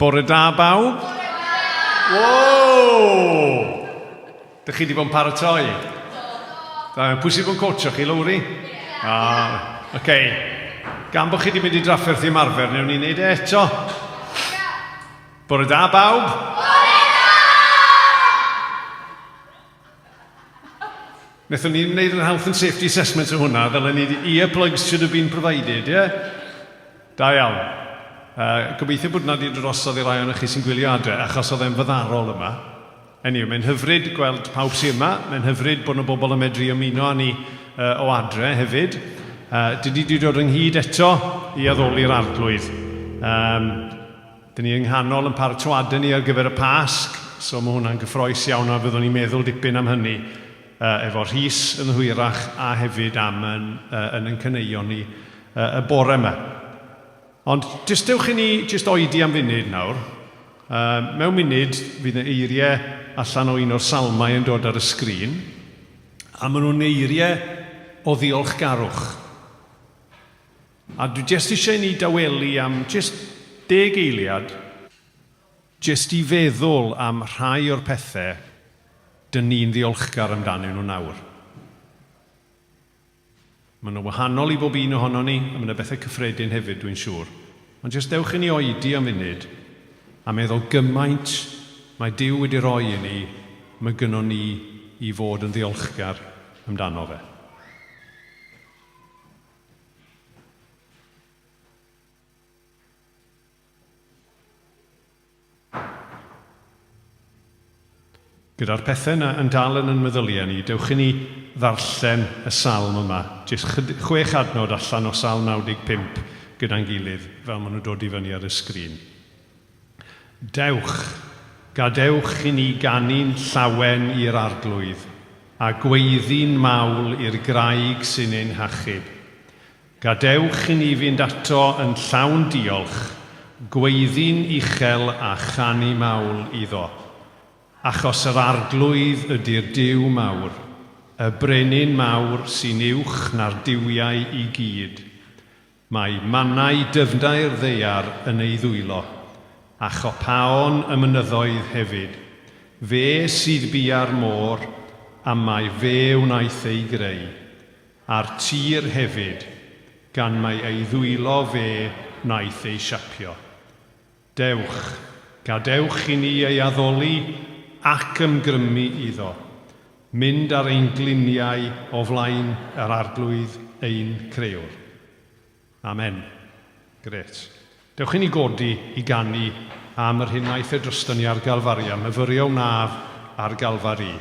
Bore da bawb? Wow! Dych chi wedi bod yn paratoi? Pwy sydd yn coach chi, Lowri? Oce. Gan bod chi wedi mynd i drafferth i ymarfer, newn ni wneud eto. Bore da bawb? Bore da! Nethon ni wneud yr health and safety assessment o hwnna, ddylen ni earplugs should have been provided, ie? Da iawn. Gobeithio bod na wedi drosodd i rai o'n chi sy'n gwylio adre, achos oedd e'n fyddarol yma. Mae'n hyfryd gweld pawb sy'n yma, mae'n hyfryd bod yna bobl yn medru ymuno â ni o adre hefyd. Dyn ni wedi dod ynghyd eto i addoli'r arglwydd. Dyn ni yng nghanol yn paratoadau ni ar gyfer y Pasg, so mae hwnna'n gyffroes iawn a fyddwn ni'n meddwl dipyn am hynny efo Rhys yn hwyrach a hefyd am yn cyneuon ni y bore yma. Ond jyst dewch i ni oedi am funud nawr. Mewn munud fydd y eiriau allan o un o'r salmau yn dod ar y sgrin, a maen nhw'n eiriau o ddiolchgarwch. A dwi jyst eisiau ni dawelu am jyst 10 eiliad, jyst i feddwl am rhai o'r pethau dyn ni'n ddiolchgar amdanyn nhw nawr. Maen nhw wahanol i bob un ohono ni, a maen nhw bethau cyffredin hefyd, dwi'n siŵr. Ond jyst dewch i ni oedi am funud, a meddwl gymaint mae Duw wedi roi i ni, mae gynnon ni i fod yn ddiolchgar amdano fe. Gyda'r pethau yna yn dal yn meddyliau ni, dewch i ni ddarllen y salm yma, jyst 6 adnod allan o salm 95 gyda'n gilydd, fel maen nhw dod i fyny ar y sgrin. Dewch, gadewch i ni ganu'n llawen i'r arglwydd, a gweiddi'n mawl i'r graig sy'n ein hachub. Gadewch i ni fynd ato yn llawn diolch, gweiddi'n uchel a chanu mawl iddo. Achos yr arglwydd ydy'r Duw mawr, y brenin mawr sy'n uwch na'r diwiau i gyd. Mae mannau dyfnau'r ddeiar yn ei ddwylo, a chopaon y mynyddoedd hefyd. Fe sydd bia'r môr, a mae fe wnaeth ei greu. A'r tir hefyd, gan mae ei ddwylo fe wnaeth ei siapio. Dewch, gadewch i ni ei addoli ac ymgrymu iddo, mynd ar ein gliniau o flaen yr arglwydd ein crewr. Amen. Gret. Dewch i ni godi i ganu am yr hyn wnaeth e drosto ni ar Galfari, am myfyrio wnaf ar Galfari.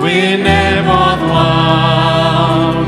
Wynefodd lawn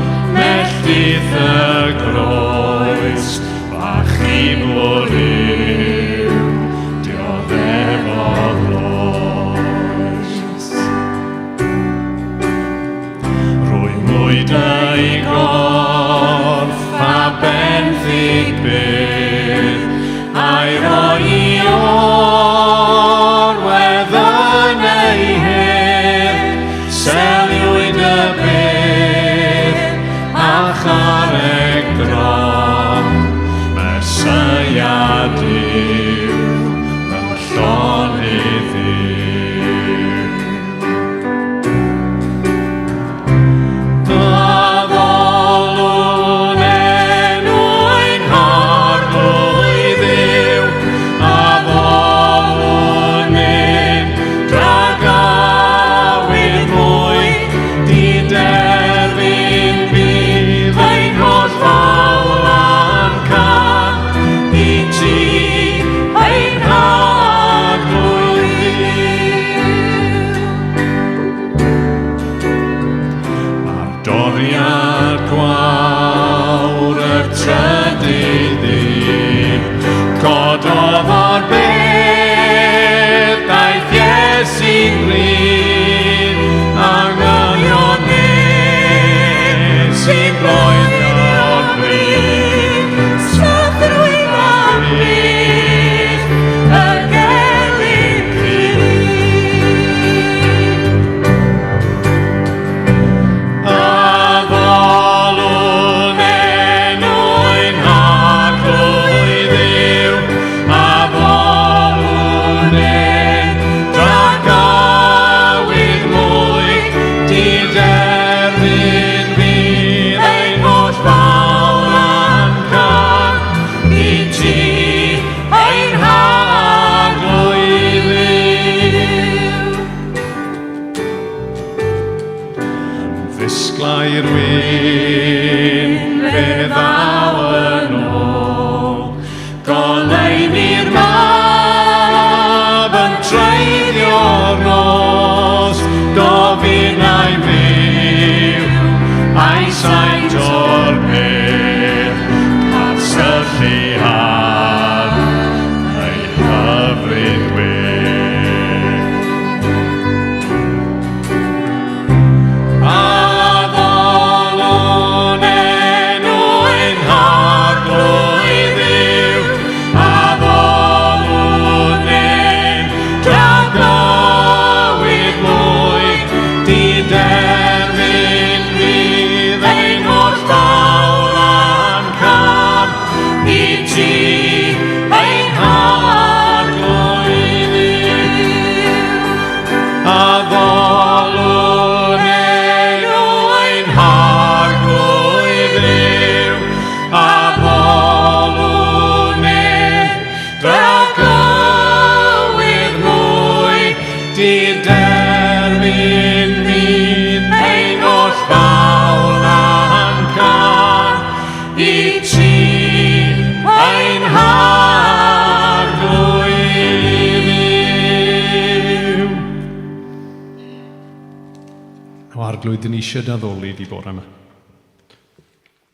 treidio'r nos, gofyn ai fyw, ai saint o'r peth, a'r syllu ei hyfryd wir. A ddolwn enw'n harglwydd yw, a ddolwn en dragwydd mwy, di-derfyn fydd ein o'r dawl a'n cam, i ti ein harglwydd yw. A ddolwn enw'n harglwydd yw, a ddolwn en dragwydd mwy, di-derfyn fydd ein oll fawl a'n can, i ti ein harglwydd yw. O arglwydd, dyn ni eisiau daddoli di bore yma.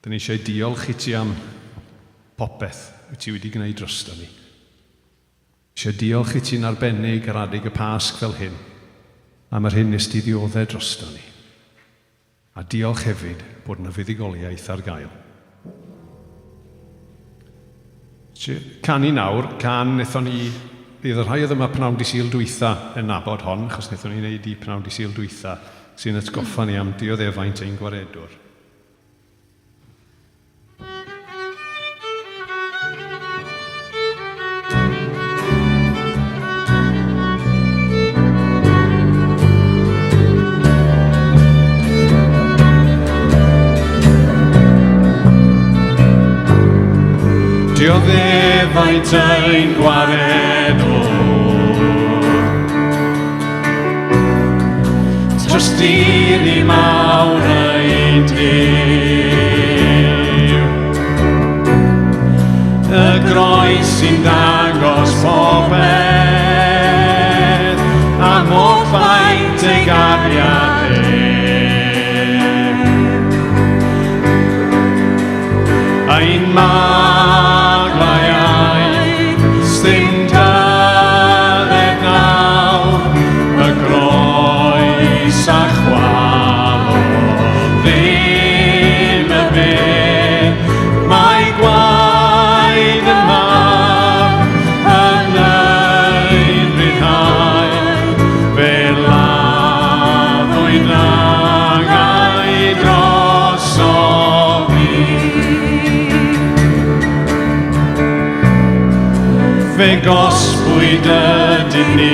Dyn ni eisiau diolch i ti am popeth wyt ti wedi gwneud drosto ni. Eisiau diolch i ti'n arbennig ar adeg y Pasg fel hyn, am yr hyn nes ti ddioddau drosto ni. A diolch hefyd bod yna fuddugoliaeth ar gael. Canu nawr, can wnaethon ni, bydd y rhai oedd yma pnawn di Sul dwytha yn nabod hon, achos wnaethon ni wneud i pnawn di Sul dwytha, sy'n atgoffa ni am dioddefaint ein gwaredwr. Dioddefaint ein gwaredwr, trystir i mawr ein Duw. Y groes sy'n dangos popeth, a mor faint ei gariad ein maglaiau, stym dyled nawr, y groes a chwalodd ddim y byd, mae gwaed yn mawr, yn ein ryddhau, fe laddwyd angau drosodd ni. Fe gosbwyd ydyn ni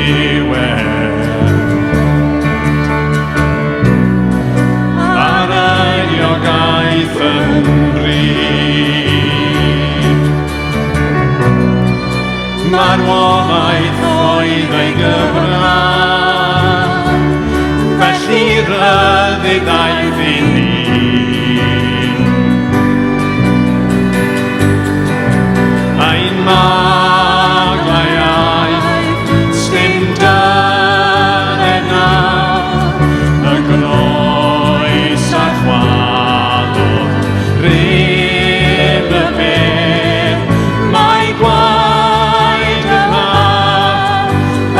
ar eiogaeth yn bryd. Marwomaeth oedd ei gyfran, felly ryddid aeth i ni. Ein maglaiau, stym dyled nawr, y groes a chwalodd rib y byd, mae gwaed y mawr,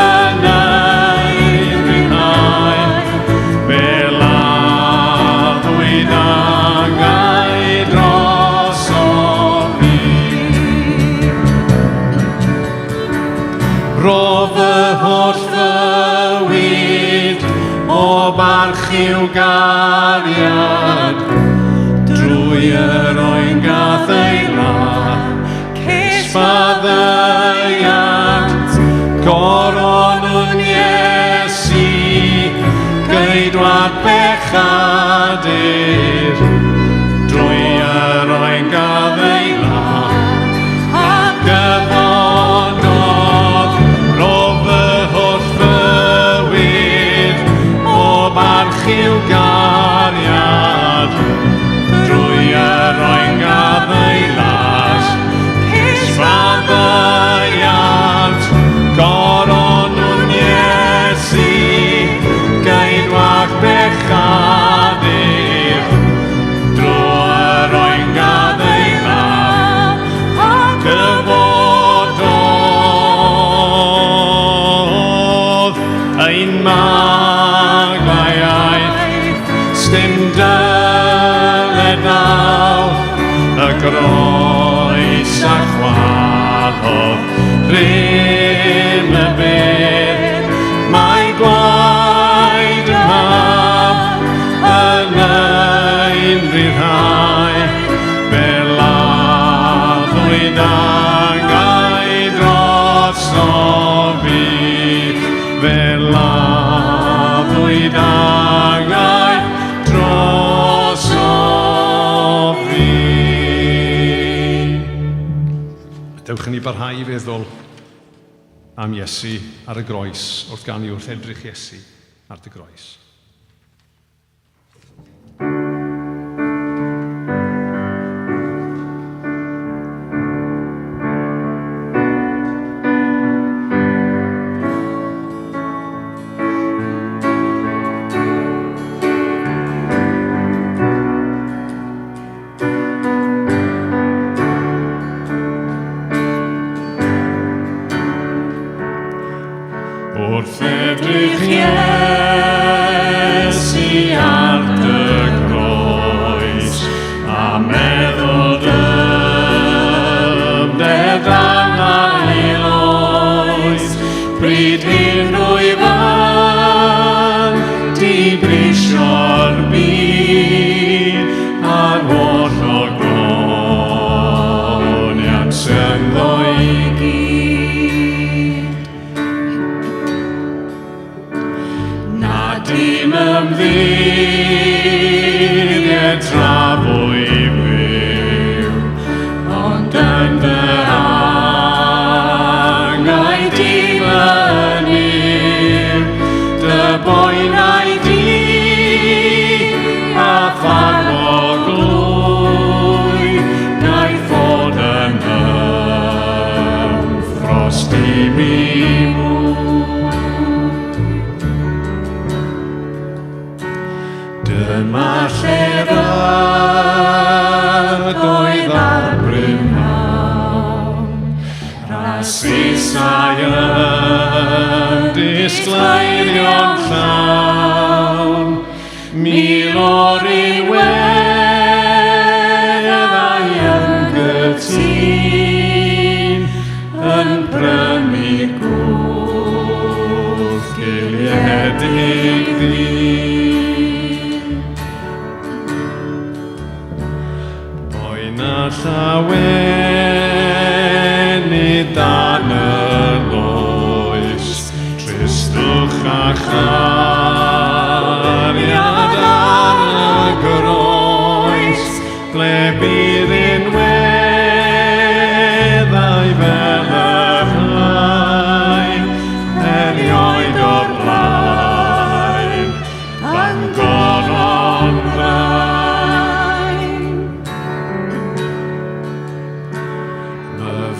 yn ein ryddhau, fe laddwyd angau drosodd ni. Ro fy holl fywyd o barch i'w gariad, drwy yr oengath ei ladd, ces faddeuant, goronwn Iesu, geidwad bechadur, drwy yr oengath ei ladd, ac gyfonodd ro fy holl fywyd o barch i'w gariad, drwy yr oengath ei ladd, ces faddeuant, goronwn magaiaeth, stym dyled naw, y groes a chwalodd, rym y byr, mae gwaed y mam, yn ein rhyddhau, fel laddwyd angau dros o fi, fel laddwyd angau dros o fi. Dewch yn ni barhau i feddwl am Iesu ar y groes, wrth ganu wrth edrych Iesu ar dy groes. Wrth edrych Iesu ar dy groes, a meddwl dymdedd am eiloes, bryd hyn rwyfan, di brisio'r byd, a'r holl o glonian synddo i gyd. Dim ymddiried trafwy fyw, ond yn dy angau dim yn yw, dy boenau di a phag o glwy, gaeth fod yn ymffrost i mi mwy. Dyma lle'r ydwydd ar brynhawn, rasisau yn disgleirio'n llawn, mil o'r unweddau yn gytun, yn prynu gwrth giliedig ddyn. Llaweni dan y loes, tristwch a chariad ar y groes, ble bydd unweddau fel y rhain, erioed o'r blaen, Bangor o'n rhain.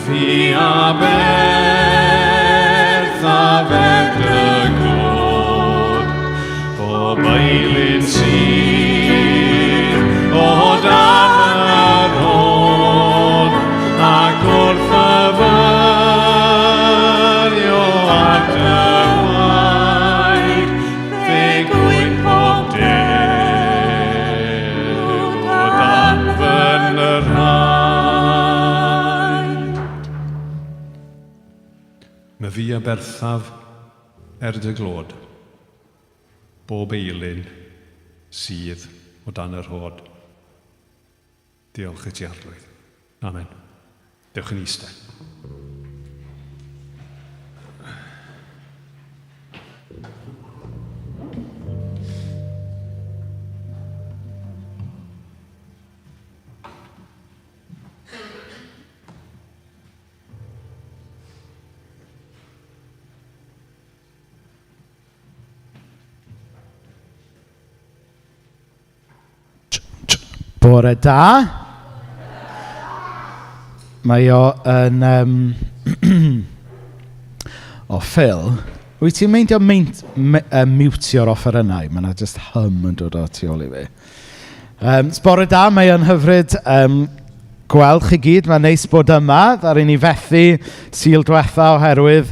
Fi a berth a fed y glod, o beilin sydd o dan yr hod, ac wrth y fyrio ar dy waed, fe gwyn pob dew o dan fy nyrhaid. My fi a berthaf dy glod, bob eilyn sydd o dan yr hod. Diolch i ti arglwydd. Amen. Dewch yn eistedd. Bore da. Mae o yn... o, Phil, wyt ti'n meindio miwtio'r offer yna? Mae yna just hym yn dod o tu ôl i fi. Bore da, mae o'n hyfryd gweld chi gyd. Mae'n neis bod yma. Ddaru ni fethu Sul diwetha oherwydd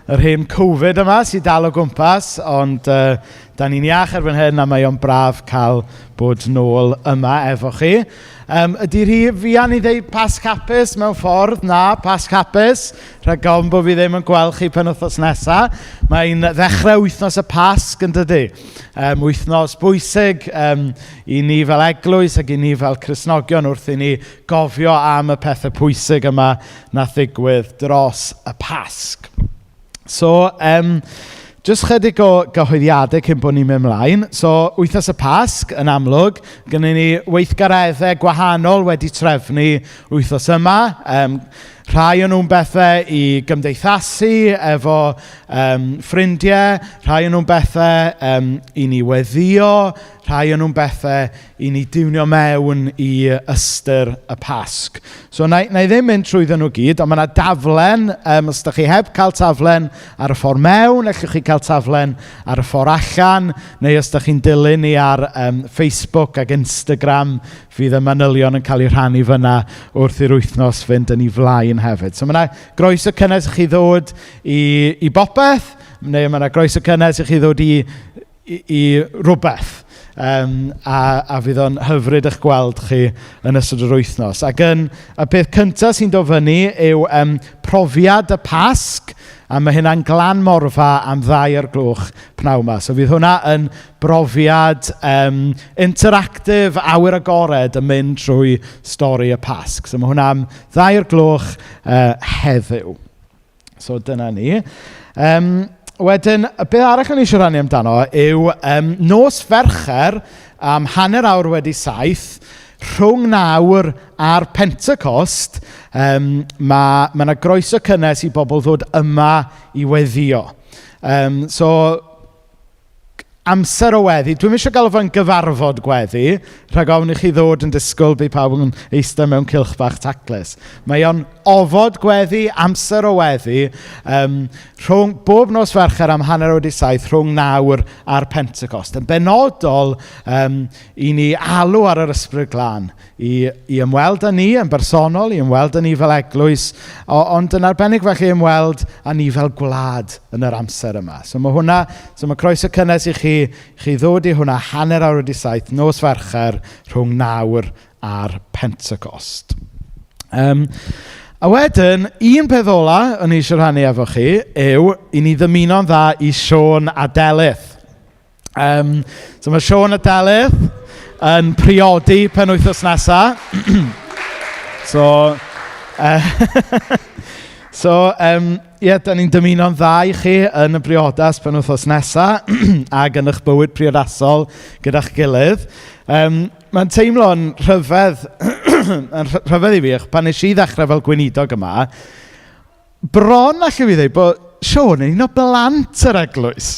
yr hen Covid yma sy'n dal o gwmpas, ond da ni'n iach erbyn hyn a mae o'n braf cael bod nôl yma efo chi. Ydy'r hi fian i ddeud Pasg hapus mewn ffordd? Na, Pasg hapus. Rhaid gofyn bod fi ddim yn gweld chi pen wythnos nesaf. Mae'n ddechrau wythnos y Pasg yn dydy. Wythnos bwysig i ni fel eglwys ac i ni fel Cristnogion wrth i ni gofio am y pethau pwysig yma na ddigwydd dros y Pasg. So, jyst chydig o gyhoeddiadau cyn bod ni'n mynd ymlaen. So, wythnos y Pasg, yn amlwg, gyda ni weithgareddau gwahanol wedi trefnu wythnos yma. Rhai o'n nhw'n bethau i gymdeithasu efo ffrindiau, rhai o'n nhw'n bethau i ni weddio, rhai o'n nhw'n bethau i ni diwnio mewn i ystyr y Pasg. So, na i ddim mynd trwyddo nhw gyd, ond mae yna daflen, os ydych chi heb cael taflen ar y ffordd mewn, allwch chi cael taflen ar y ffordd allan, neu os ydych chi'n dilyn ni ar Facebook ac Instagram, fydd y manylion yn cael eu rhannu fyna wrth i'r wythnos fynd yn ei flaen hefyd. So mae yna groeso cynnes i chi ddod i bopeth, neu mae yna groeso cynnes i chi ddod i rhywbeth. A fydd o'n hyfryd eich gweld chi yn ystod yr wythnos. Ac y peth cyntaf sy'n dod fyny yw profiad y Pasg, a mae hynna'n glan morfa am 2:00 pnawn 'ma. So fydd hwnna yn brofiad interactive, awyr agored yn mynd trwy stori y Pasg. So mae hwnna am 2:00 heddiw. So dyna ni. Wedyn, y beth arall o'n i eisiau rannu amdano yw nos Fercher am 1/2 wedi 7, rhwng 9 a'r Pentecost, mae yna groeso cynnes i bobl ddod yma i weddio. So, amser o weddi. Dwi'n eisiau gael fo'n gyfarfod gweddi, rhag ofn i chi ddod yn disgwyl bydd pawb yn eistedd mewn cylch bach taclus. Mae o'n ofod gweddi, amser o weddi, rhwng bob nos Fercher am 7:07 rhwng 9 a'r Pentecost. Yn benodol i ni alw ar yr Ysbryd Glân, i ymweld â ni yn bersonol, i ymweld â ni fel eglwys, ond yn arbennig felly ymweld â ni fel gwlad yn yr amser yma. So mae croeso cynnes i chi ddod i hwnna 7:07 nos Fercher rhwng 9 a'r Pentecost. A wedyn, un peth ola o'n i eisiau rhannu efo chi yw i ni ddymuno'n dda i Siôn a Delyth. So mae Siôn a Delyth yn priodi penwythnos nesaf. Da ni'n dymuno'n dda i chi yn y briodas penwythnos nesaf ac yn eich bywyd priodasol gyda'ch gilydd. Mae'n teimlo'n rhyfedd, i fi, pan nes i ddechrau fel gweinidog yma, bron allai fi ddweud bod Siôn yn un o blant yr eglwys.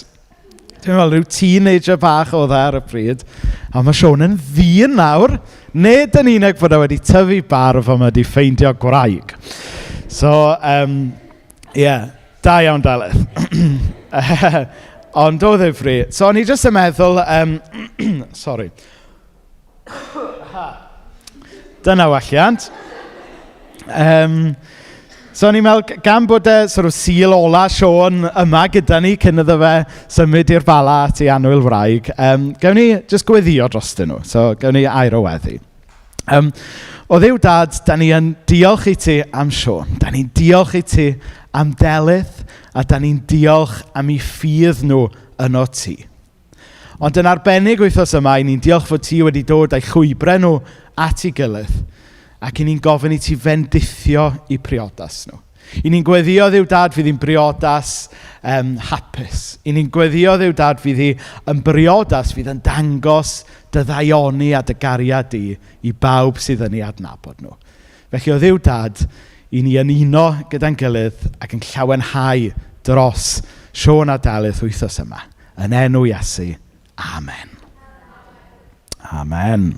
Dwi'n meddwl, rhyw teenager bach oedd ar y pryd, a mae Siôn yn ddyn nawr, nid yn unig bod e wedi tyfu barf ond wedi ffeindio gwraig. So, da iawn Delyth. Ond o ddifri. So, o'n i jyst yn meddwl, sorry. Dyna welliant. So o'n i'n meddwl, gan bod e sort of sil ola Siôn yma gyda ni cyn iddo fe symud i'r bala at ei annwyl wraig, gawn ni jyst gweddio drostyn nhw. So gawn ni air o weddi. O Dduw Dad, da ni yn diolch i ti am Siôn. Da ni'n diolch i ti am Delyth, a da ni'n diolch am ei ffydd nhw yno ti. Ond yn arbennig wythnos yma, i ni'n diolch fod ti wedi dod â'i chwybrau nhw at ei gilydd, ac i ni'n gofyn i ti fendithio i priodas nhw. I ni'n gweddio Dduw Dad fydd hi'n briodas hapus. I ni'n gweddio Dduw Dad fydd hi yn briodas fydd yn dangos dy ddaioni a dy gariad i bawb sydd yn ei adnabod nhw. Felly o Dduw Dad, i ni yn uno gyda'n gilydd ac yn llawenhau dros Siôn a Delyth wythnos yma. Yn enw Iesu. Amen. Amen.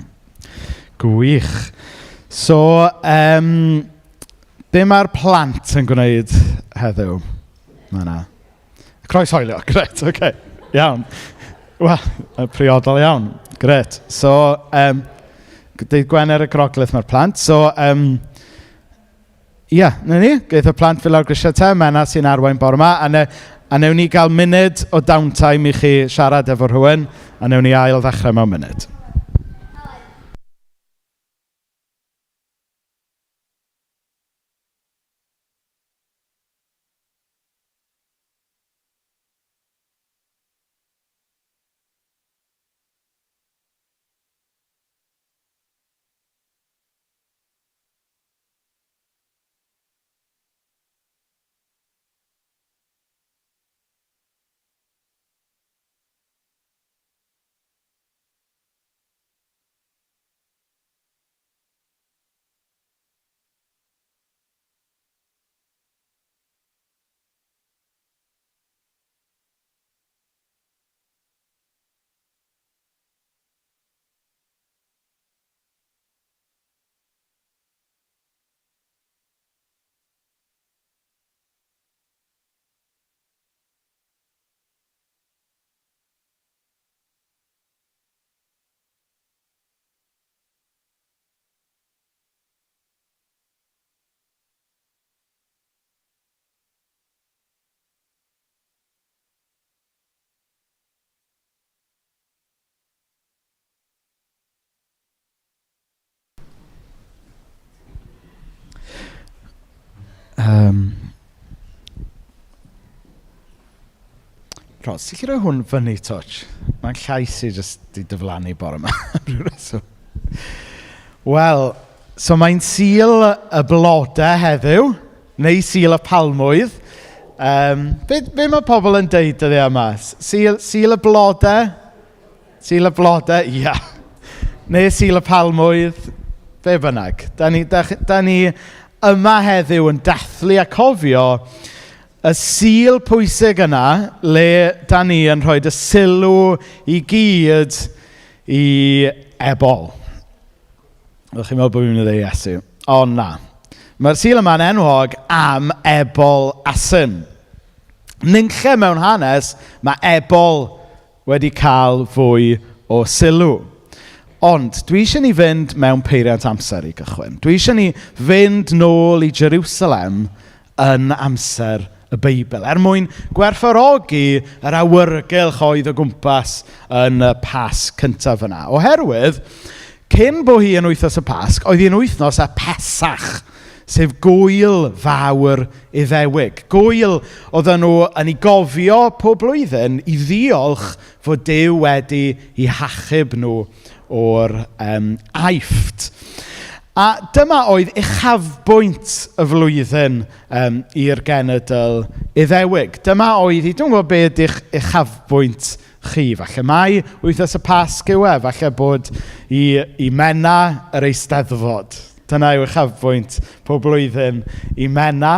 Gwych. So, be mae'r plant yn gwneud heddiw? Mae'na. Croes hoelio, gret, oce. Iawn. Wel, priodol iawn. Gret. So, deud Gwener y Groglith mae'r plant. So, na ni, geith y plant fel awr grisiau te, Mena sy'n arwain bore yma, a newn ni gael munud o downtime i chi siarad efo rhywun, a newn ni ail ddechrau mewn munud. Ros, ti'n rhoi hwn fyny touch? Mae'n llais i jyst di dyflannu bore yma. Wel, so mae'n Sul y blodau heddiw, neu Sul y Pamwydd. Be mae pobl yn deud dyddi yma? Sul y blodau? Sul y blodau? Ia. Neu Sul y Pamwydd? Be bynnag. Da ni yma heddiw yn dathlu a cofio y Sul pwysig yna le da ni yn rhoi y sylw i gyd i Ebrill. Ydych chi'n meddwl bod fi'n meddwl Iesu? O na. Mae'r Sul yma'n enwog am Ebrill asyn. Nunlle mewn hanes mae Ebrill wedi cael fwy o sylw. Ond dwi eisiau ni fynd mewn peiriant amser i gychwyn. Dwi eisiau ni fynd nôl i Jerusalem yn amser y Beibl, mwyn gwerthfawrogi yr awyrgylch oedd o gwmpas yn y Pasg cyntaf yna. Oherwydd, cyn bo hi yn wythnos y Pasg, oedd hi'n wythnos y Pesach, sef gwyl fawr Iddewig. Gwyl oedden nhw yn ei gofio pob blwyddyn i ddiolch fod Duw wedi i hachub nhw o'r aifft. A dyma oedd uchafbwynt y flwyddyn i'r genedl Iddewig. Dyma oedd, dwi'n gwybod beth ydych uchafbwynt chi. Falle mai wythnos y Pasg yw falle bod i Mena yr Eisteddfod. Dyna yw uchafbwynt pob blwyddyn i Mena.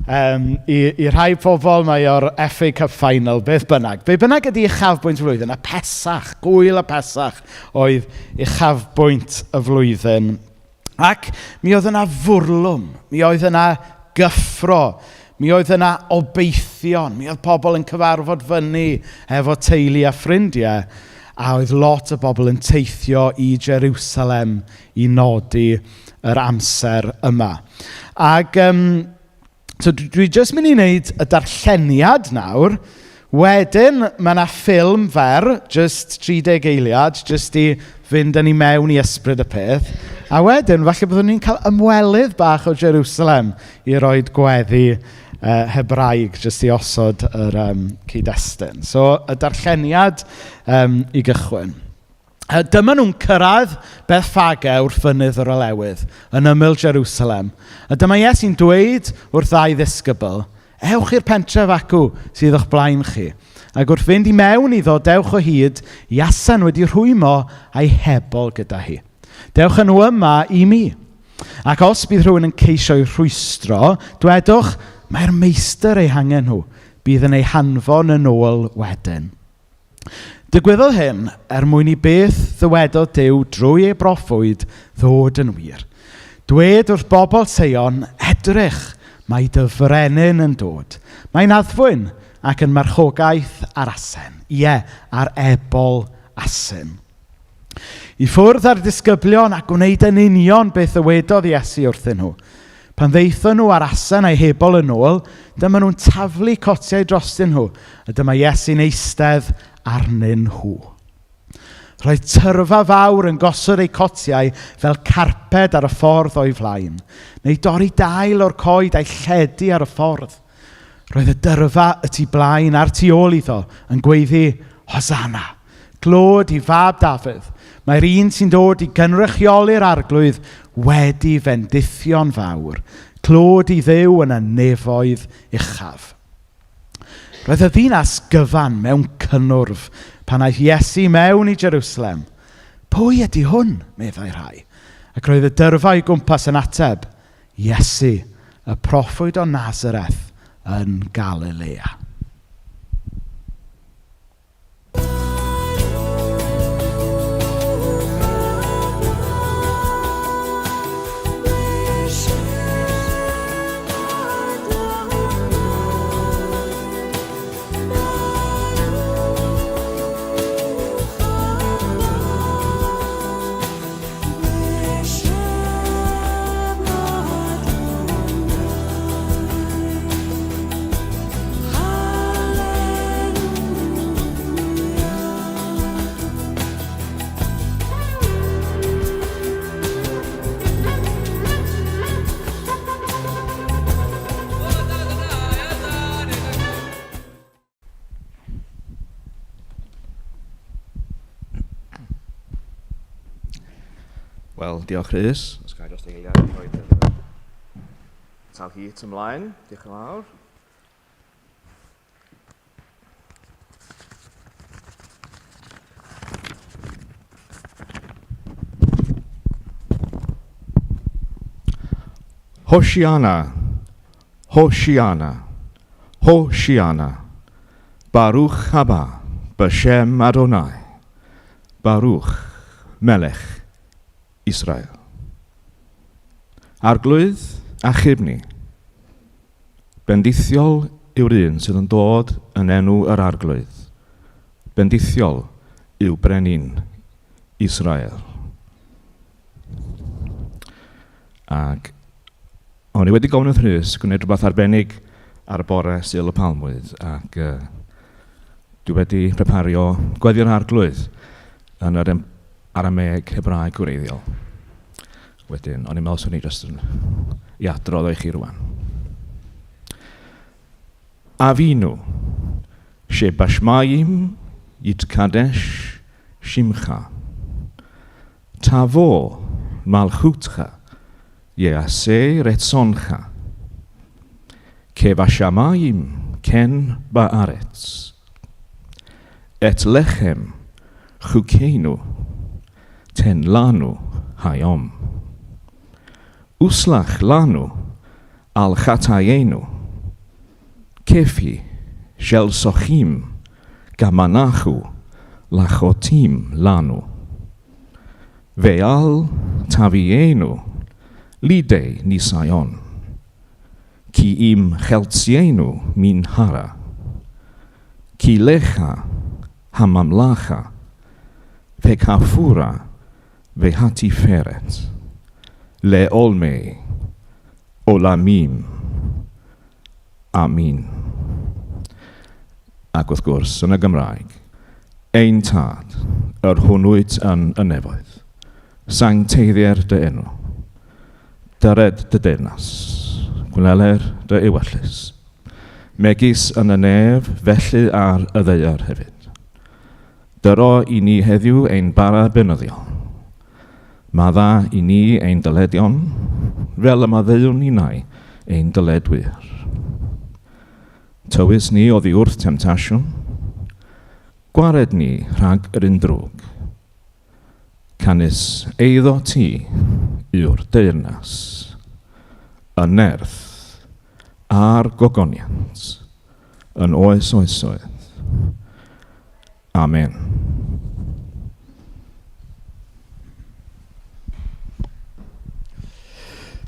I rhai pobl mae o'r FA Cup Final, beth bynnag. Be bynnag ydy uchafbwynt y flwyddyn, y Pesach, gwyl y Pesach oedd uchafbwynt y flwyddyn. Ac mi oedd yna fwrlwm, mi oedd yna gyffro, mi oedd yna obeithion, mi oedd pobl yn cyfarfod fyny efo teulu a ffrindiau, a oedd lot o bobl yn teithio i Jerusalem i nodi yr amser yma. Ac so dwi jyst mynd i wneud y darlleniad nawr. Wedyn, mae yna ffilm fer, just 30 eiliad, just i fynd yn ei mewn i ysbryd y peth. A wedyn, falle byddwn ni'n cael ymwelydd bach o Jerusalem i roed gweddi Hebraeg, just i osod yr cyd-destun. So, y darlleniad i gychwyn. Dyma nhw'n cyrraedd Bethfage wrth fynydd yr olewydd, yn ymyl Jerusalem. A dyma Iesu'n dweud wrth ddau ddisgybl, ewch i'r pentref acw sydd o'ch blaen chi. Ac wrth fynd i mewn iddo, dewch o hyd, Iasan wedi rhwymo a'i hebol gyda hi. Dewch yn nhw yma i mi. Ac os bydd rhywun yn ceisio i'w rhwystro, dwedwch, mae'r meistr ei hangen nhw. Bydd yn ei hanfon yn ôl wedyn. Digwyddodd hyn mwyn i beth ddywedodd Duw drwy ei broffwyd ddod yn wir. Dwed wrth bobl Sion, edrych, mae dy frenin yn dod. Mae'n addfwyn ac yn marchogaeth ar asen. Ie, ar ebol asyn. I ffwrdd ar disgyblion ac wneud yn union beth ddywedodd Iesu wrthyn nhw. Pan ddeithon nhw ar asen a'i hebol yn ôl, dyma nhw'n taflu cotiau drostyn nhw, a dyma Iesu'n eistedd arnyn nhw. Roedd tyrfa fawr yn gosod ei cotiau fel carped ar y ffordd o'i flaen, neu dorri dail o'r coed a'i lledu ar y ffordd. Roedd y dyrfa y tu blaen a'r tu ôl iddo yn gweiddi, Hosanna, glod i fab Dafydd. Mae'r un sy'n dod i gynrychioli'r arglwydd wedi fendithio'n fawr. Clod i Dduw yn y nefoedd uchaf. Roedd y ddinas gyfan mewn cynnwrf pan aeth Iesu mewn i Jerusalem. Pwy ydy hwn, meddai rhai? Ac roedd y dyrfa i gwmpas yn ateb, Iesu, y proffwyd o Nazareth yn Galilea. Wel, diolch Rhys. Os gael dros eiliad, roedd y tal hyd ymlaen. Diolch yn fawr. Hosanna, Hosanna, Hosanna, Baruch haba, b'shem Adonai, Baruch melech Israel. Arglwydd a chybni. Bendithiol yw'r un sydd yn dod yn enw yr arglwydd. Bendithiol yw brenin Israel. Ac o'n i wedi gofyn wrth Rhys gwneud rhywbeth arbennig ar y bore Sul y Pamwydd ac dwi wedi prepario gweddi'r arglwydd yn yr Arameg Hebraeg gwreiddiol. Wedyn, o'n i'n meddwl swn i jyst yn i adrodd o'i chi rwan. Avinu, shebashmayim yitkadesh shimcha. Tavo malchutcha yeaseh retzoncha. Kevashamayim ken ba'aretz. Et lechem chukenu ten lanu hayom. Uslach lanu al chatayenu. Kefi shel sochim gamanachu lachotim lanu. Ve'al tavienu lidei nisayon. Ki im cheltsienu min hara. Ki lecha hamamlacha ve'kafura ve'hatiferet. Le'olme olamim. Amin. Ac wrth gwrs, yn y Gymraeg, ein tad, yr hwnnwyd yn y nefoedd, sancteiddiau'r dy enw, dyred dy deyrnas, gwleler dy iwellus, megis yn y nef, felly ar y ddeiar hefyd. Dyro i ni heddiw ein bara benyddiol. Madda i ni ein dyledion, fel y maddeuwn i nai ein dyledwyr. Tywys ni oddi wrth temtasiwn, gwared ni rhag yr undrwg. Canis eiddo ti yw'r deyrnas, y nerth a'r gogoniant, yn oes oesoedd. Amen.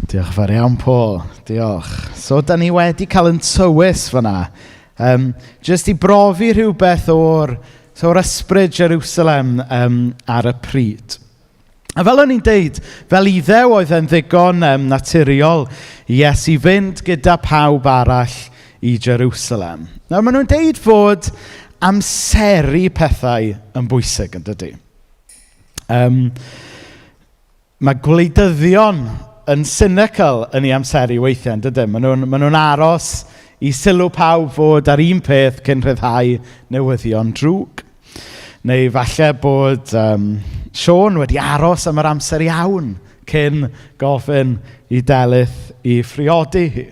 Diolch fawr iawn, Paul. Diolch. So, da ni wedi cael yn tywys fyna. Jyst i brofi rhywbeth o'r ysbryd Jerusalem ar y pryd. A fel o'n i'n deud, fel iddew oedd yn ddigon naturiol i Iesu fynd gyda pawb arall i Jerusalem. Nawr, maen nhw'n deud fod amseru pethau yn bwysig yn dydy. Mae gwleidyddion yn cynical yn ei amseru weithiau yn dydy. Maen nhw'n aros i sylw pawb fod ar un peth cyn rhyddhau newyddion drwg. Neu falle bod Sean wedi aros am yr amser iawn cyn gofyn i Delyth i phriodi hi.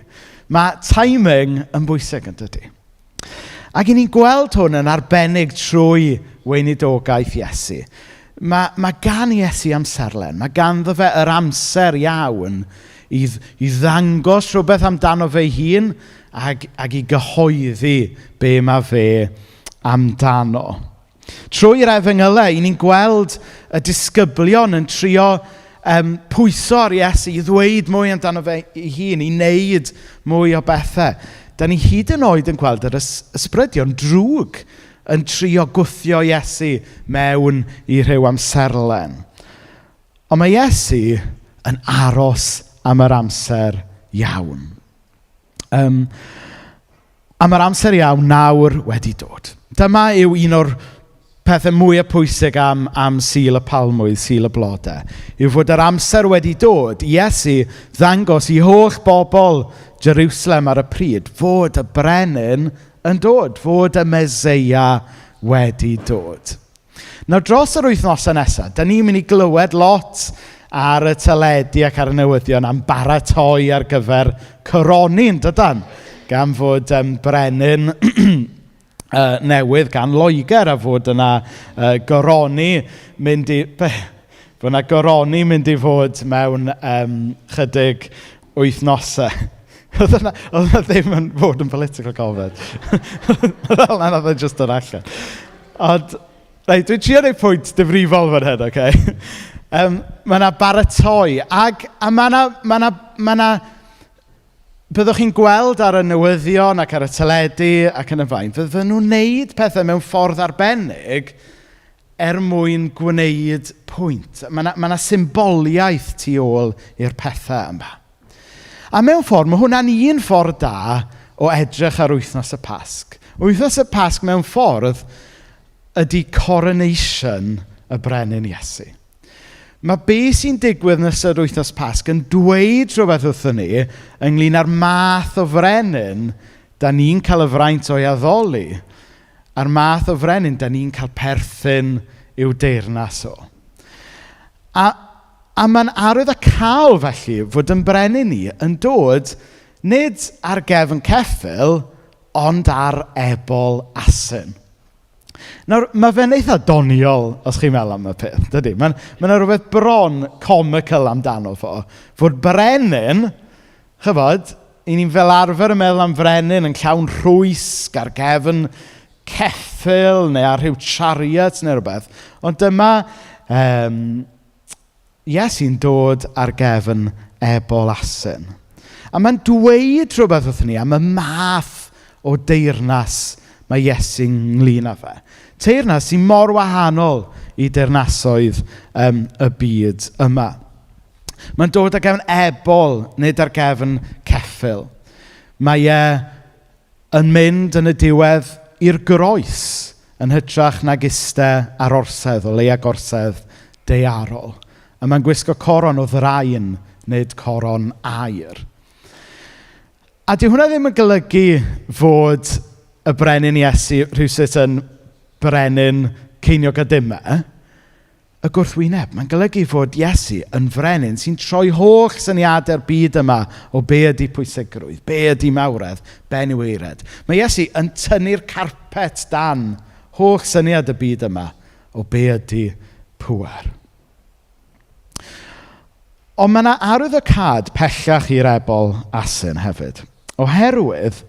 Mae timing yn bwysig yn dydy. Ac i ni'n gweld hwn yn arbennig trwy weinidogaeth Iesu. Mae gan Iesu amserlen. Mae ganddo fe yr amser iawn i ddangos rhywbeth amdano fe hun ac i gyhoeddi be mae fe amdano. Trwy'r Efengylau, i ni'n gweld y disgyblion yn trio pwyso ar Iesu i ddweud mwy amdano fe ei hun, i wneud mwy o bethau. Da ni hyd yn oed yn gweld yr ysbrydion drwg yn trio gwthio Iesu mewn i rhyw amserlen. Ond mae Iesu yn aros am yr amser iawn. A mae'r amser iawn nawr wedi dod. Dyma yw un o'r pethau mwyaf pwysig am Sul y Pamwydd, Sul y Blodau, yw fod yr amser wedi dod. Iesu ddangos i holl bobl Jerusalem ar y pryd fod y brenin yn dod, fod y Meseia wedi dod. Nawr, dros yr wythnosau nesaf, da ni'n mynd i glywed lot ar y teledu ac ar y newyddion am baratoi ar gyfer coroni'n dydan, gan fod brenin newydd gan Loegr a fod yna goroni mynd i... Fod yna goroni mynd i fod mewn chydig wythnosau. Oedd yna ddim yn fod yn political gofod. Oedd yna ddim just yn allan. Ond, dwi'n trio neud pwynt difrifol fan hyn, oce? Mae yna baratoi. A mae yna byddwch chi'n gweld ar y newyddion ac ar y teledu ac yn y fain, fydden nhw'n wneud pethau mewn ffordd arbennig mwyn gwneud pwynt. Mae yna symboliaeth tu ôl i'r pethau yma. A mewn ffordd, mae hwnna'n un ffordd da o edrych ar wythnos y Pasg. Wythnos y Pasg mewn ffordd ydy coronation y brenin Iesu. Mae be sy'n digwydd yn ystod wythnos Pasg yn dweud rhywbeth wrthyn ni ynglyn â'r math o frenin da ni'n cael y fraint o'i addoli, a'r math o frenin da ni'n cael perthyn i'w deyrnas o. A mae'n arwydd y cael felly fod yn brenin ni yn dod nid ar gefn ceffyl, ond ar ebol asyn. Nawr, mae fe'n eitha doniol os chi'n meddwl am y peth, dydy. Mae'n rhywbeth bron comical amdano fo. Fod brenin, chyfod, i ni'n fel arfer yn meddwl am frenin yn llawn rhwysg ar gefn ceffyl neu ar rhyw chariot neu rhywbeth. Ond dyma Iesu'n dod ar gefn ebol asyn. A mae'n dweud rhywbeth wrthyn ni am y math o deyrnas mae Iesu'n nglyn â fe. Teyrnas sy'n mor wahanol i deyrnasoedd y byd yma. Mae'n dod ar gefn ebol, nid ar gefn ceffyl. Mae yn mynd yn y diwedd i'r groes yn hytrach nag iste ar orsedd, o leia gorsedd daearol. A mae'n gwisgo coron o ddraen, nid coron aur. A di hwnna ddim yn golygu fod y brenin Iesu rhywsut yn brenin ceiniog a dimau, y gwrthwyneb. Mae'n golygu fod Iesu yn frenin sy'n troi holl syniadau'r byd yma o be ydy pwysigrwydd, be ydy mawredd, ben yw eired. Mae Iesu yn tynnu'r carpet dan holl syniad y byd yma o be ydy pŵer. Ond mae yna arwydd y cad pellach i'r ebol asyn hefyd. Oherwydd,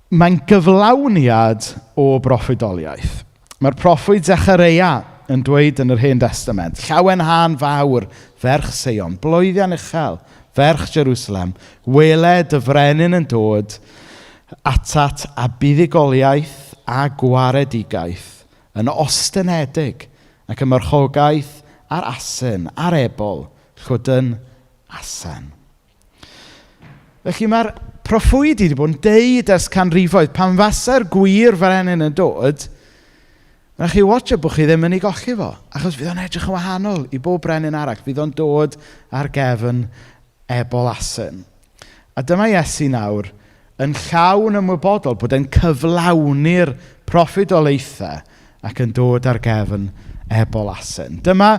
mae'n gyflawniad o broffwydoliaeth. Mae'r proffwyd Zecharia yn dweud yn yr Hen Testament, llawen hân fawr, ferch Seion, blwyddian uchel, ferch Jerusalem, weled y frenin yn dod atat a buddigoliaeth a gwaredigaeth, yn ostenedig ac ymyrchogaeth a'r asyn, a'r ebol, chwdyn asen. Felly mae'r proffwydi wedi bod yn deud ers canrifoedd, pan fasa'r gwir frenin yn dod, rhaid chi watcha bod chi ddim yn ei golchi fo, achos fydd o'n edrych yn wahanol i bob brenin arall, fydd o'n dod ar gefn ebol asyn. A dyma Iesu nawr yn llawn ymwybodol bod e'n cyflawni'r proffwydolaethau ac yn dod ar gefn ebol asyn. Dyma,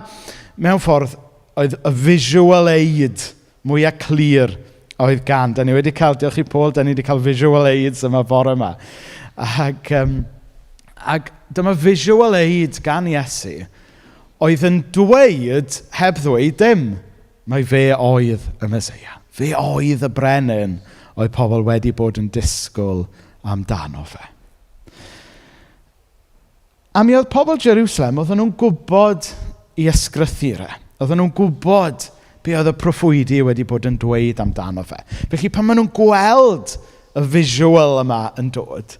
mewn ffordd, oedd y visual aid mwyaf clir oedd gan. Da ni wedi cael, diolch i Paul, da ni wedi cael visual aids yma bore yma. Ac dyma visual aid gan Iesu oedd yn dweud, heb ddweud dim, mai fe oedd y Meseia. Fe oedd y brenin oedd pobl wedi bod yn disgwyl amdano fe. A mi oedd pobl Jerusalem, oedden nhw'n gwybod i ysgrythurau. Oedden nhw'n gwybod be oedd y proffwydi wedi bod yn dweud amdano fe. Felly pan maen nhw'n gweld y visual yma yn dod,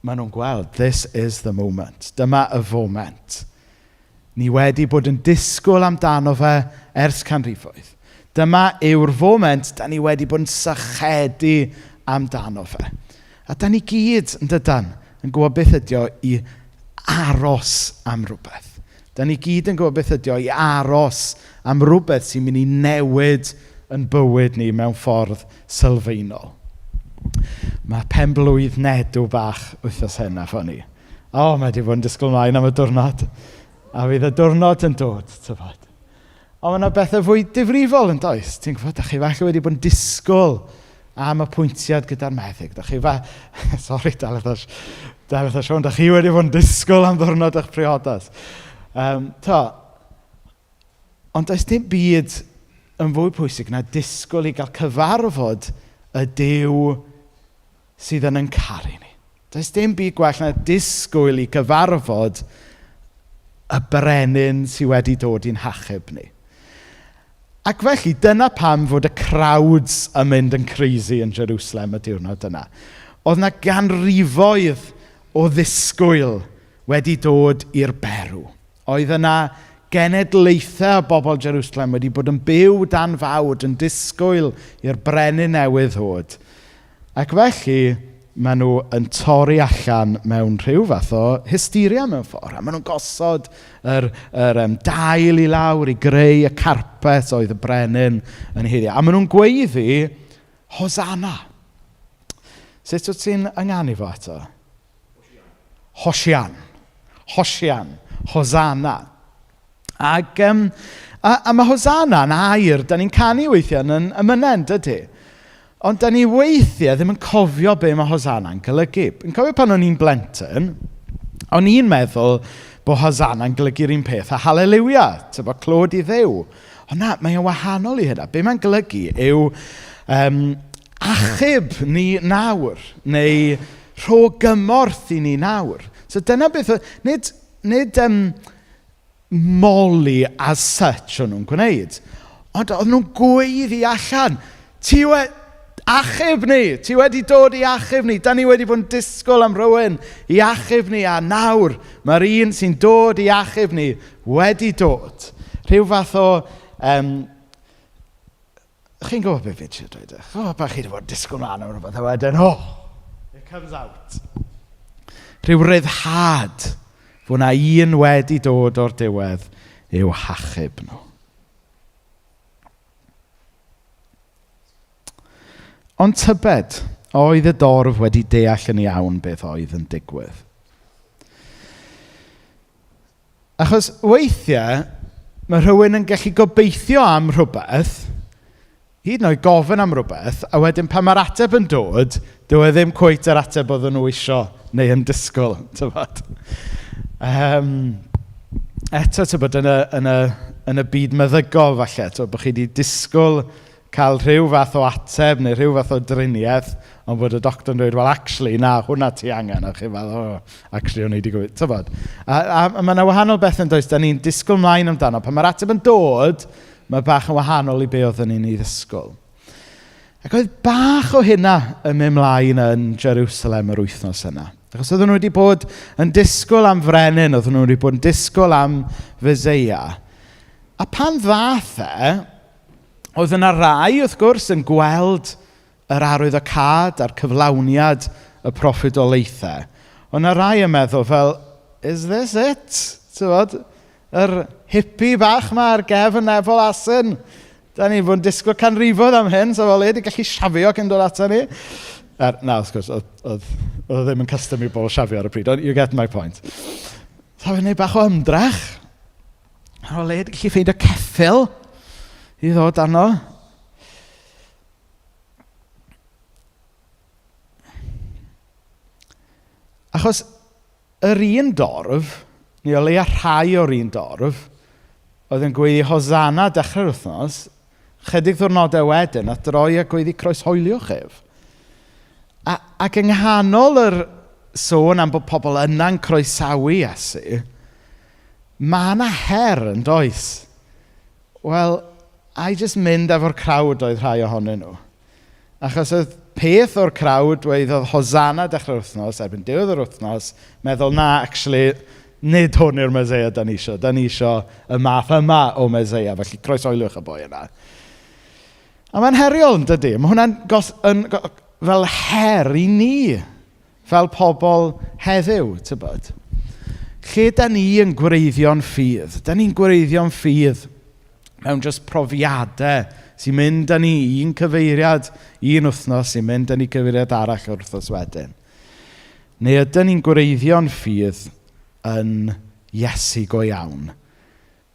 maen nhw'n gweld, this is the moment. Dyma y foment. Ni wedi bod yn disgwyl amdano fe ers canrifoedd. Dyma yw'r foment da ni wedi bod yn sychedu amdano fe. A da ni gyd yn dydan yn gwybod beth ydi o i aros am rhywbeth. Da ni gyd yn gwybod beth ydi o i aros am rhywbeth sy'n mynd i newid yn bywyd ni mewn ffordd sylfaenol. Mae penblwydd nedw bach wythnos hyn a ffoni. Mae wedi bod yn disgwyl mlaen am y diwrnod. A fydd y diwrnod yn dod, tyfod. Ond mae yna bethau fwy difrifol yn does. Ti'n gwybod, da chi falle wedi bod yn disgwyl am y pwyntiad gyda'r meddyg. Da chi sorry, Dafydd a Sion, da chi wedi bod yn disgwyl am ddiwrnod eich priodas. Ond does dim byd yn fwy pwysig na disgwyl i gael cyfarfod y Duw sydd yn caru ni. Does dim byd gwell na disgwyl i gyfarfod y brenin sydd wedi dod i'n hachub ni. Ac felly, dyna pam fod y crowds yn mynd yn crazy yn Jerusalem y diwrnod yna. Oedd yna ganrifoedd o ddisgwyl wedi dod i'r berw. Oedd yna genedlaethau o bobl Jerusalem wedi bod yn byw dan fawd, yn disgwyl i'r brenin newydd ddod. Ac felly, maen nhw yn torri allan mewn rhyw fath o hysteria mewn ffordd. A maen nhw'n gosod yr dail i lawr i greu y carpet oedd y brenin yn heirio. A maen nhw'n gweiddi, Hosanna. Sut wyt ti'n ynganu fo eto? Hosian. Hosanna. Ac mae Hosanna yn air, da ni'n canu weithiau yn ymyned ydy. Ond da ni weithiau ddim yn cofio be mae Hosanna'n golygu. Yn cofio pan o'n i'n blentyn, o'n i'n meddwl bod Hosanna'n golygu'r un peth a Hallelujah, bod clod i Dduw. Ond na, mae'n wahanol i hynna. Be mae'n golygu yw achub ni nawr, neu rho gymorth i ni nawr. So dyna beth, nid moli as such o'n nhw'n gwneud, ond o'n nhw'n gweiddi allan, achub ni, ti wedi dod i achub ni. Da ni wedi bod yn disgwyl am rywun i achub ni, a nawr mae'r un sy'n dod i achub ni wedi dod. Rhyw fath o, chi'n gwybod beth fyd sy'n dweud? Bach chi wedi bod yn disgwyl mlaen am rhywbeth, a wedyn, it comes out. Rhyw ryddhad fod na un wedi dod o'r diwedd i'w hachub nhw. Ond tybed, oedd y dorf wedi deall yn iawn beth oedd yn digwydd. Achos weithiau, mae rhywun yn gallu gobeithio am rhywbeth, hyd yn oed gofyn am rhywbeth, a wedyn pan mae'r ateb yn dod, dyw e ddim cweit yr ateb oedd nhw isio neu yn disgwyl. Eto, tybed, yn y byd meddygol falle, bod chi wedi disgwyl cael rhyw fath o ateb neu rhyw fath o driniaeth, ond bod y doctor yn dweud, well, actually, na, hwnna ti angen. A chi fel, actually, o'n i wedi gwybod. Tybod? A mae yna wahanol beth yn does, da ni'n disgwyl mlaen amdano. Pan mae'r ateb yn dod, mae bach yn wahanol i be oedden ni'n ei ddisgwyl. Ac oedd bach o hynna yn mynd mlaen yn Jerusalem yr wythnos yna. Achos oedden nhw wedi bod yn disgwyl am frenin, oedden nhw wedi bod yn disgwyl am Feseia. A pan ddath oedd yna rai, wrth gwrs, yn gweld yr arwyddocâd a'r cyflawniad y proffwydolaethau. Ond yna rai yn meddwl fel, is this it? Tywod, yr hippie bach ma ar gefn Efel Asyn. Da ni fod yn disgwyl canrifoedd am hyn, so fel di gallu siafio cyn dod ato ni. Na, wrth gwrs, oedd ddim yn custom i bobl siafio ar y pryd, you get my point. So fe'n neud bach o ymdrech. Ar ôl di gallu ffeindio ceffil i ddod arno. Achos yr un dorf, neu o leia rhai o'r un dorf, oedd yn gweiddi Hosanna dechrau'r wythnos, chydig ddiwrnodau wedyn, a droi a gweiddi croeshoeliwch ef. Ac yng nghanol yr sôn am bod pobl yna'n croesawu Iesu, mae yna her yn does. Wel, a i just mynd efo'r crawd oedd rhai ohonyn nhw. Achos oedd peth o'r crawd oedd Hosanna dechrau'r wythnos, erbyn diwedd yr wythnos, meddwl na, actually, nid hwn yw'r Meseia da ni isio. Da ni isio y math yma o Meseia, felly croeshoeliwch y boi yna. A mae'n heriol yn dydy. Mae hwnna'n fel her i ni, fel pobl heddiw, tybod. Lle da ni yn gwreiddio'n ffydd? Da ni'n gwreiddio'n ffydd mewn just profiadau sy'n mynd â ni un cyfeiriad, un wythnos, sy'n mynd â ni cyfeiriad arall o'r wythnos wedyn. Neu ydyn ni'n gwreiddio'n ffydd yn Iesu go iawn.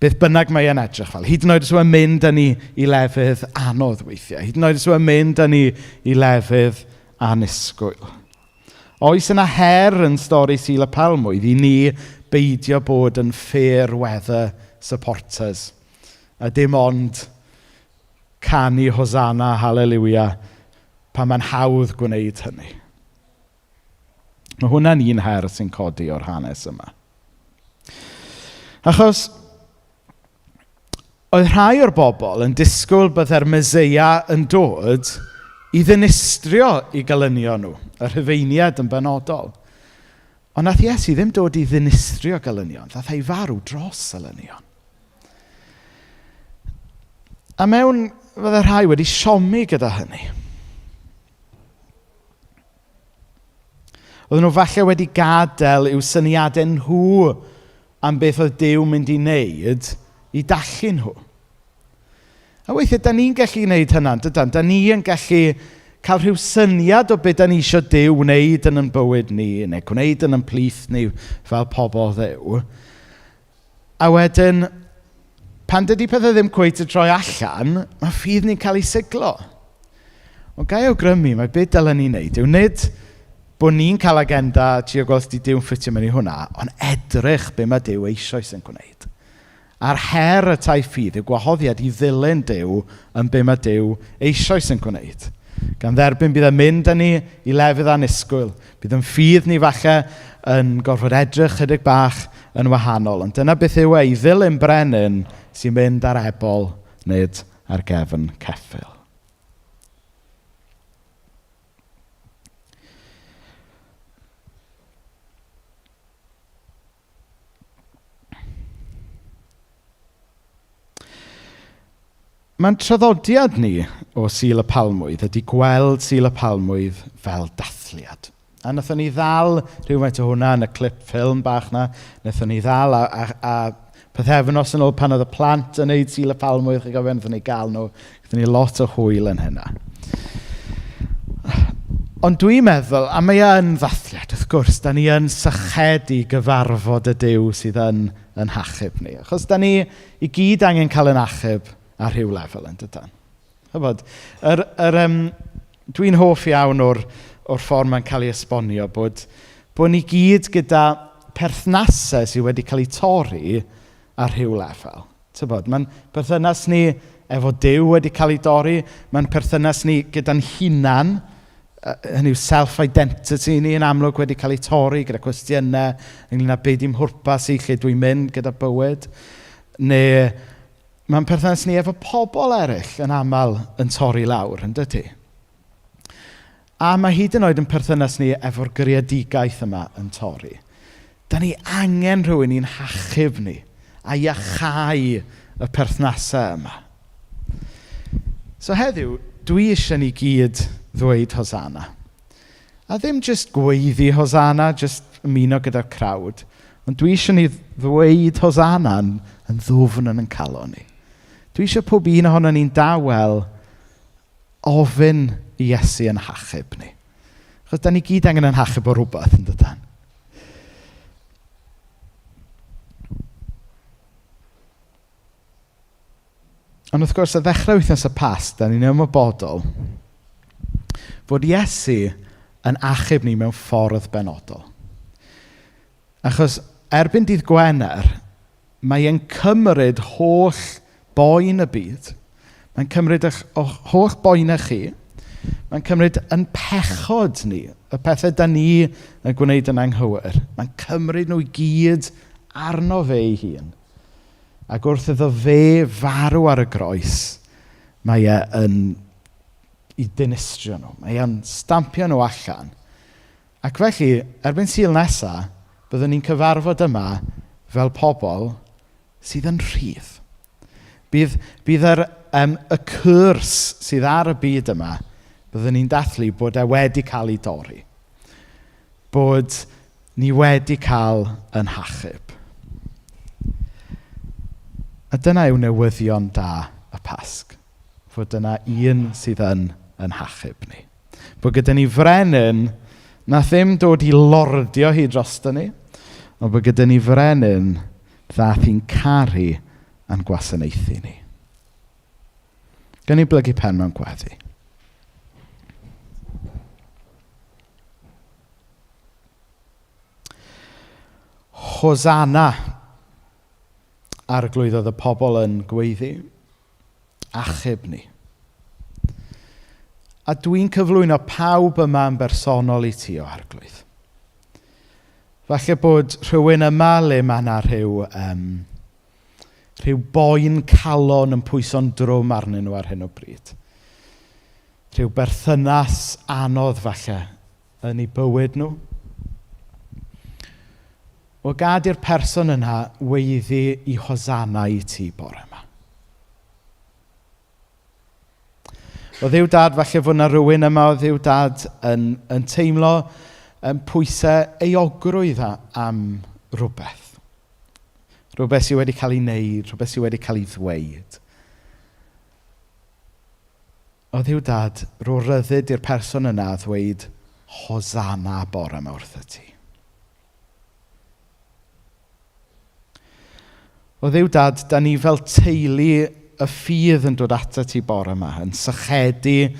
Beth bynnag mae e'n edrych fel. Hyd yn oed os yw'n mynd â ni i lefydd anodd weithiau. Hyd yn oed os yw'n mynd â ni i lefydd annisgwyl. Oes yna her yn stori Sul y Pamwydd i ni beidio bod yn fair weather supporters. A dim ond canu Hosanna, Hallelujah, pan mae'n hawdd gwneud hynny. Mae hwnna'n un her sy'n codi o'r hanes yma. Achos, oedd rhai o'r bobl yn disgwyl byddai'r Meseia yn dod i ddinistrio i galynio nhw, y Rhufeiniad yn benodol. Ond nath Iesu ddim dod i ddinistrio galynion, nath ei farw dros galynion. A mewn fydde rhai wedi siomi gyda hynny. Oedden nhw falle wedi gadael i'w syniadau nhw am beth oedd Duw mynd i wneud i dallu nhw. A weithiau, da ni'n gallu wneud hynna, dydan? Da ni'n gallu cael rhyw syniad o beth da ni eisiau Duw wneud yn bywyd ni, neu gwneud yn plith ni fel pobl Dduw. A wedyn, pan dydy pethau ddim cweit y troi allan, mae ffydd ni'n cael ei siglo. Ond gai awgrymu, mae beth dylen ni'n wneud yw nid bod ni'n cael agenda trio gweld di Duw'n ffitio mewn i hwnna, ond edrych be mae Duw eisoes yn gwneud. A'r her y tai ffydd yw gwahoddiad i ddilyn Duw yn be mae Duw eisoes yn gwneud. Gan dderbyn bydd yn mynd â ni i lefydd annisgwyl. Bydd yn ffydd ni falle yn gorfod edrych chydig bach yn wahanol. Ond dyna beth yw i ddilyn brenin sy'n mynd ar ebol nid ar gefn ceffyl. Mae'n traddodiad ni o Sul y Pamwydd ydy gweld Sul y Pamwydd fel dathliad. A nathon ni ddal rhywfaint o hwnna yn y clip ffilm bach na. Nathon ni ddal a pythefnos yn ôl pan oedd y plant yn neud Sul y Pamwydd. Chi'n gofio, nathon ni gael nhw. Nathon ni lot o hwyl yn hynna. Ond dwi'n meddwl, a mae yn ddathliad, wrth gwrs, da ni yn sychedu gyfarfod y Duw sydd yn hachub ni. Achos da ni i gyd angen cael yn achub ar rhyw lefel yn dydyn. Dwi'n hoff iawn o'r ffordd mae'n cael ei esbonio bod ni gyd gyda perthnasau sydd wedi cael ei torri ar rhyw lefel. Mae'n perthynas ni efo Duw wedi cael ei dorri, mae'n perthynas ni gyda'n hunan, hynny yw self-identity ni yn amlwg wedi cael ei torri gyda cwestiynau ynglyn â beth yw'n hwrpas i lle dwi'n mynd gyda bywyd, neu mae'n perthynas ni efo pobl eraill yn aml yn torri lawr, yn dydy. A mae hyd yn oed yn perthynas ni efo'r greadigaeth yma yn torri. Da ni angen rhywun i'n hachub ni a iachau y perthnasau yma. So heddiw, dwi eisiau ni gyd ddweud Hosanna. A ddim jyst gweiddi Hosanna, jyst ymuno gyda'r crowd. Ond dwi eisiau ni ddweud Hosanna yn ddwfn yn calon ni. Dwi eisiau pob un ohono ni'n dawel ofyn i Iesu yn hachub ni. Achos da ni gyd angen yn hachub o rhywbeth yn dydan. Ond wrth gwrs, y ddechrau wythnos y Pasg, da ni'n ymwybodol fod Iesu yn achub ni mewn ffordd benodol. Achos erbyn dydd Gwener, mae e'n cymryd holl boen y byd. Mae'n cymryd holl boen chi. Mae'n cymryd yn pechod ni, y pethau da ni yn gwneud yn anghywir. Mae'n cymryd nhw i gyd arno fe ei hun. Ac wrth iddo fe farw ar y groes, mae e'n i dinistrio nhw. Mae e'n stampio nhw allan. Ac felly, erbyn Sul nesaf, byddwn ni'n cyfarfod yma fel pobl sydd yn rhydd. Bydd y cwrs sydd ar y byd yma, byddwn ni'n dathlu bod e wedi cael ei dorri. Bod ni wedi cael yn hachub. A dyna yw newyddion da y Pasg. Fod dyna un sydd yn hachub ni. Bod gyda ni frenin na ddim dod i lordio hi drosto ni, ond bod gyda ni frenin ddaeth i'n caru a'n gwasanaethu ni. Gan ni blygu pen mewn gweddi. Hosanna arglwyddodd y pobl yn gweiddi, achub ni. A dwi'n cyflwyno pawb yma yn bersonol i ti o arglwydd. Falle bod rhywun yma le mae yna rhyw boen calon yn pwyso'n drwm arnyn nhw ar hyn o bryd. Rhyw berthynas anodd falle yn eu bywyd nhw. O gad i'r person yna weiddi i Hosanna i ti bore yma. O Dduw Dad, falle fod yna rhywun yma o Dduw Dad yn teimlo pwysau euogrwydd am rhywbeth. Rhywbeth sydd wedi cael ei wneud, rhywbeth sydd wedi cael ei ddweud. O Dduw Dad, ro ryddid i'r person yna ddweud Hosanna bore yma wrtho ti. O Dduw Dad, da ni fel teulu y ffydd yn dod ata ti bore yma, yn sychedu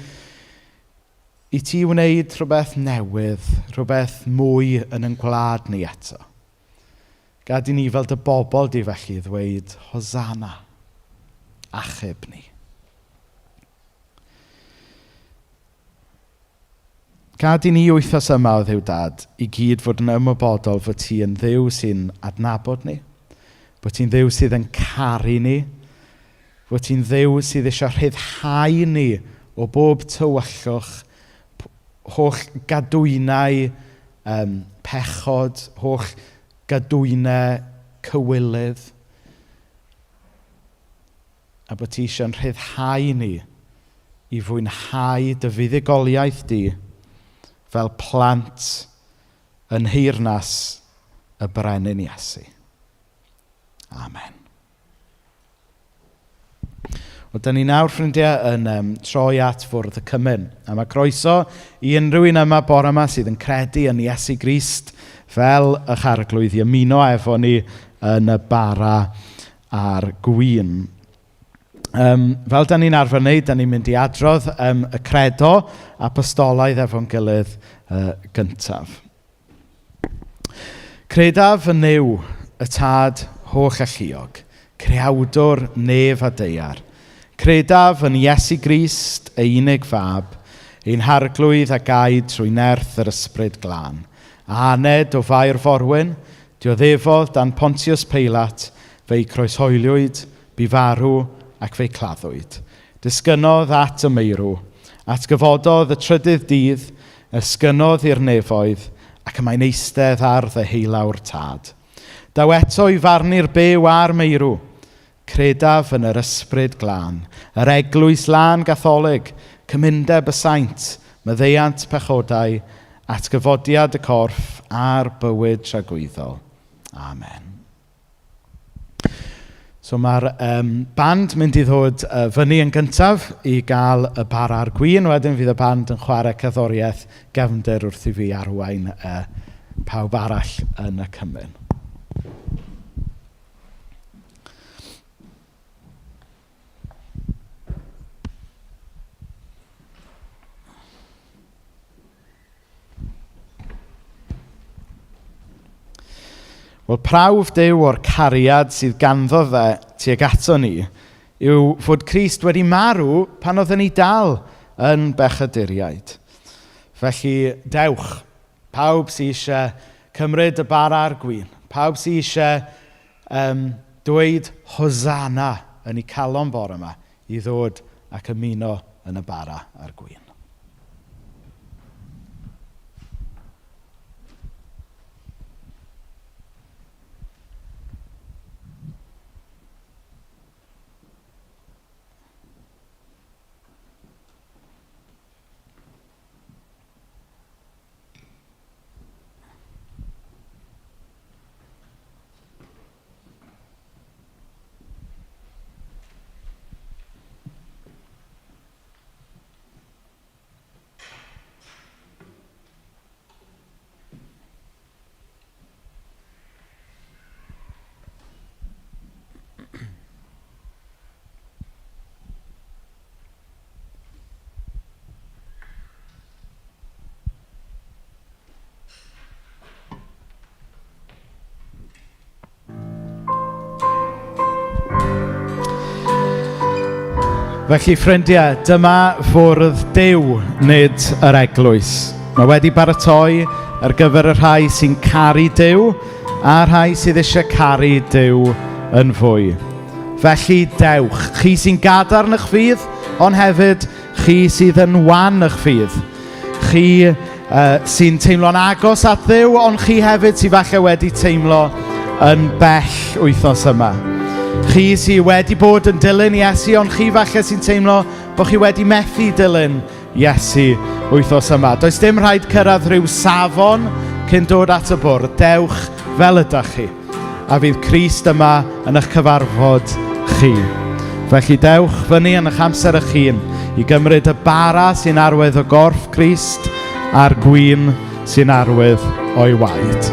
i ti wneud rhywbeth newydd, rhywbeth mwy yn ein gwlad ni eto. Gad i ni fel dy bobl di felly ddweud Hosanna, achub ni. Gad i ni wythnos yma o Dduw Dad i gyd fod yn ymwybodol fod ti yn Dduw sy'n adnabod ni, bod ti'n Dduw sydd yn caru ni, bod ti'n Dduw sydd eisiau rhyddhau ni o bob tywyllwch, holl gadwynau pechod, holl gadwynau cywilydd, a bod ti eisiau'n rhyddhau ni i fwynhau dy fuddugoliaeth di fel plant yn heyrnas y brenin Iesu. Amen. Wel, da ni nawr, ffrindiau, yn troi at fwrdd y Cymun. A mae croeso i unrhyw un yma bore yma sydd yn credu yn Iesu Grist fel eich arglwydd i ymuno efo ni yn y bara a'r gwyn. Fel da ni'n arfer wneud, da ni'n mynd i adrodd y credo apostolaidd efo'n gilydd gyntaf. Credaf yn Nuw y Tad holl a lluog, creawdwr nef a deiar. Credaf yn Iesu Grist, ei unig fab, ein harglwydd a gaid trwy nerth yr ysbryd glân. A aned o fair forwyn, dioddefodd dan Pontius Pilat, fe'i croeshoeliwyd, bu farw ac fe'i claddwyd. Disgynodd at y meirw, atgyfododd y trydydd dydd, ysgynodd i'r nefoedd, ac y mae'n eistedd ar ddy heilawr tad. Daw eto i farnu'r byw a'r meirw, credaf yn yr ysbryd glân, yr eglwys lân gatholig, cymundeb y saint, maddeuant pechodau, atgyfodiad y corff a'r bywyd tragwyddol. Amen. So mae'r band mynd i ddod fyny yn gyntaf i gael y bara'r gwin. Wedyn fydd y band yn chwarae cerddoriaeth gefndir wrth i fi arwain pawb arall yn y cymyn. Wel, prawf Duw o'r cariad sydd ganddo fe tuag ato ni yw fod Crist wedi marw pan oedden ni dal yn bechaduriaid. Felly, dewch, pawb sydd eisiau cymryd y bara a'r gwin, pawb sydd eisiau dweud Hosanna yn ei calon bore yma i ddod ac ymuno yn y bara a'r gwin. Felly, ffrindiau, dyma fwrdd Duw, nid yr eglwys. Mae wedi baratoi ar gyfer y rhai sy'n caru Duw a rhai sydd eisiau caru Duw yn fwy. Felly, dewch, chi sy'n gadarn eich ffydd, ond hefyd chi sydd yn wan eich ffydd. Chi sy'n teimlo'n agos at Dduw, ond chi hefyd sydd falle wedi teimlo yn bell wythnos yma. Chi sydd wedi bod yn dilyn Iesu, ond chi falle sy'n teimlo bod chi wedi methu dilyn Iesu wythnos yma. Does dim rhaid cyrraedd rhyw safon cyn dod at y bwrdd. Dewch fel ydych chi. A fydd Crist yma yn eich cyfarfod chi. Felly dewch fyny yn eich amser eich hun i gymryd y bara sy'n arwydd o gorff Crist a'r gwin sy'n arwydd o'i waed.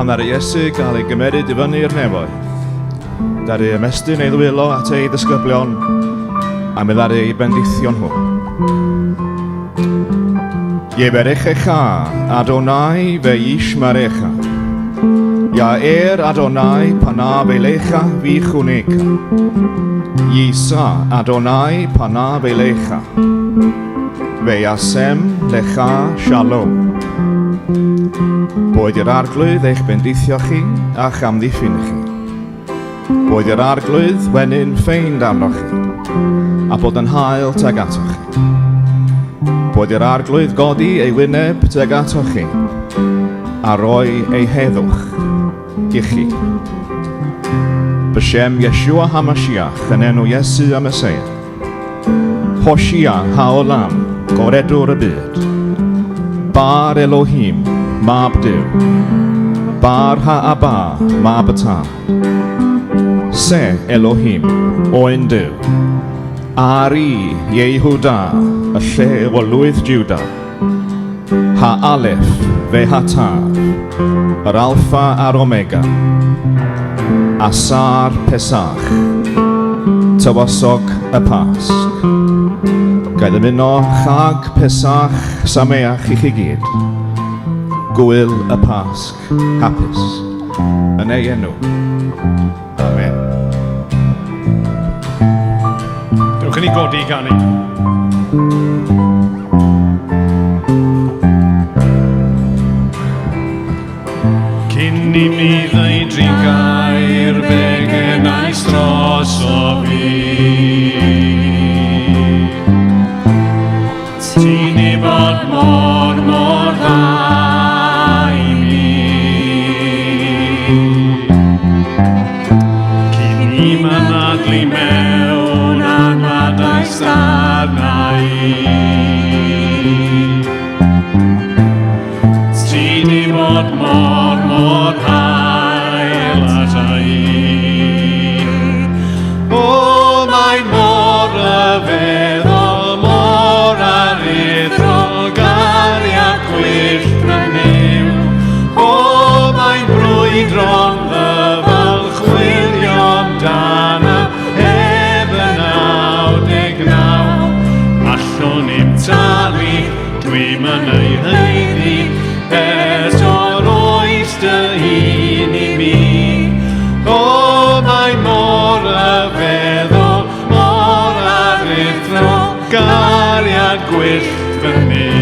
Pan ddaru Iesu gael ei gymeryd i fyny'r nefoedd, ddaru ymestyn ei ddwylo at ei ddisgyblion a mi ddaru ei bendithio nhw. Yeberechecha Adonai veish marecha. Ya Adonai pana velecha vichuneka. Yisa Adonai pana velecha. Veyasem lecha shalom. Boed i'r arglwydd eich bendithio chi a'ch amddiffyn chi. Boed i'r arglwydd wenyn ffeind arnoch chi, a bod yn hael teg atoch chi. Boed i'r arglwydd godi ei wyneb teg atoch chi, a roi ei heddwch i chi. B'Shem Yeshua HaMashiach yn enw Iesu a Meseia. Hoshia haolam, goredwr y byd. Bar Elohim, mab Duw. Bar ha'aba, mab y tân. Se Elohim, oen Duw. Ari Yehuda, y lle wolwydd Juda. Ha-alef fe ha-taf, yr alfa a'r omega. Asar Pesach, tywysog y Pasg. Gael ymuno chag Pesach sameach i chi gyd. Gwyl y Pasg hapus, yn ei enw. Amen. Dewch yn ei godi gan i. Cyn i mi ddau drin gair fe gennais dros o fi. Ti'n i bod mor dda i mi. Cyn i manadlu mewn anadau sarnau. Ti'n i bod mor hael ata i. O, mae mor rhyfeddol, mor aruthrol, gariad gwyllt bryniw. O, mae'n brwydron ddyfal, chwilio amdana, heb y 99. Allwn i'm talu, dwi'n yn ei heiddi, o'r oes dy hun i mi. O, mae mor rhyfeddol, mor aruthrol, gariad gwyllt fy niw.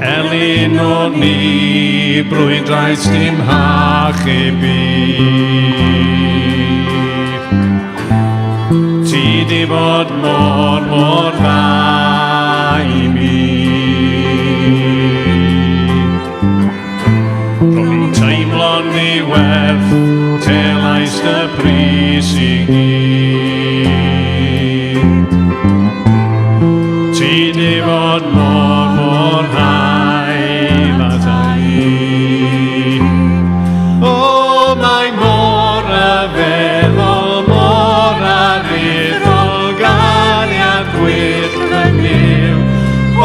Elin o ni, brwydrais dim hachub i. Ti di bod mor dda i mi. Ro'n i'n teimlo'n ddiwerth, telais dy pris i gyd. Ti di bod mor hael ata i. O, mae mor rhyfeddol, mor aruthrol, gariad gwyllt fy niw. O,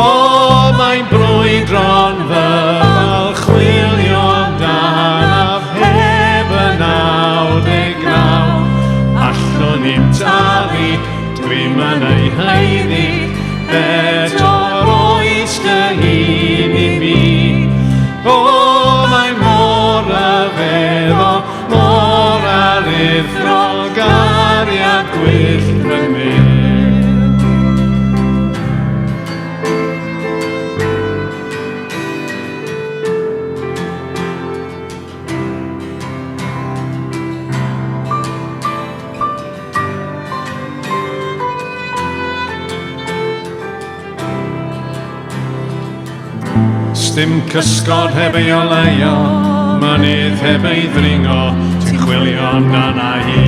mae'n brwydron ddyfal, chwilio amdanaf, heb y 99. Allwn i'm talu, dwi'n yn ei heiddi, o'r oes dy hun i mi. O, mae mor rhyfeddol, mor aruthrol, gariad gwyllt fy niw. Dim cysgod heb ei oleio, mynydd heb ei ddringo, ti'n chwilio amdana hi.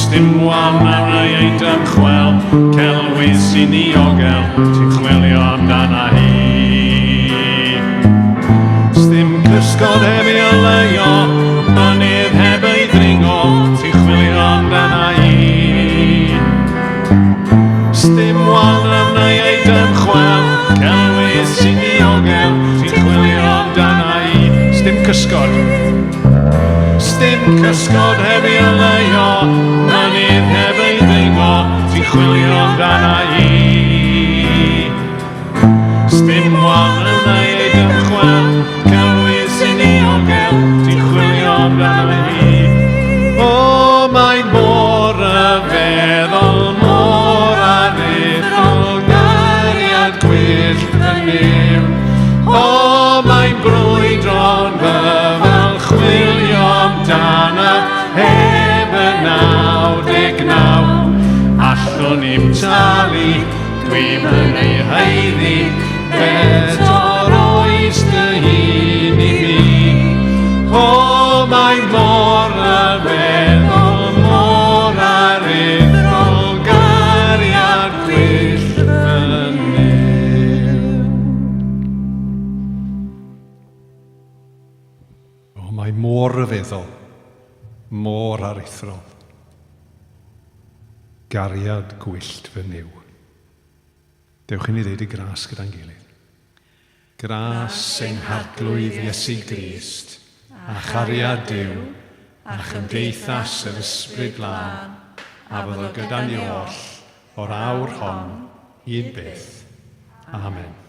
Dim wan arna ei dymchwel, celwydd sy'n diogel, ti'n chwilio amdana hi. Dim cysgod heb ei oleuo, mynydd heb ei ddringo, ti'n chwilio amdana hi. Dim wan arna ei dymchwel, celwydd sy'n diogel, ti'n chwilio amdana hi. Dim cysgod. Dim cysgod heb ei oleuo, mynydd heb ei ddringo, ti'n chwilio amdana hi. Dim wan arna ei dymchwel, celwydd sy'n diogel, ti'n chwilio amdana hi. O, mae'n môr y feddwl, môr a feddwl, gariad gwyllt yn niw. O, mae'n brwydro'n fyfel, chwilio amdana heb y 99. Allwn i'm talu, dwi'n yn ei heiddi, bedwar oes dy hun i mi. O, mae'n môr y feddwl, môr ar iddol, gariad gwyllt yn niw. O, mae môr y feddwl, môr ar eithro, gariad gwyllt fy niw. Dewch i ni ddeud y gras gyda'n gilydd. Gras ein harglwydd Iesu Grist, a chariad Duw, a chymdeithas yr ysbryd glân, a fyddo gyda ni oll o'r awr hon, hyd byth. Amen.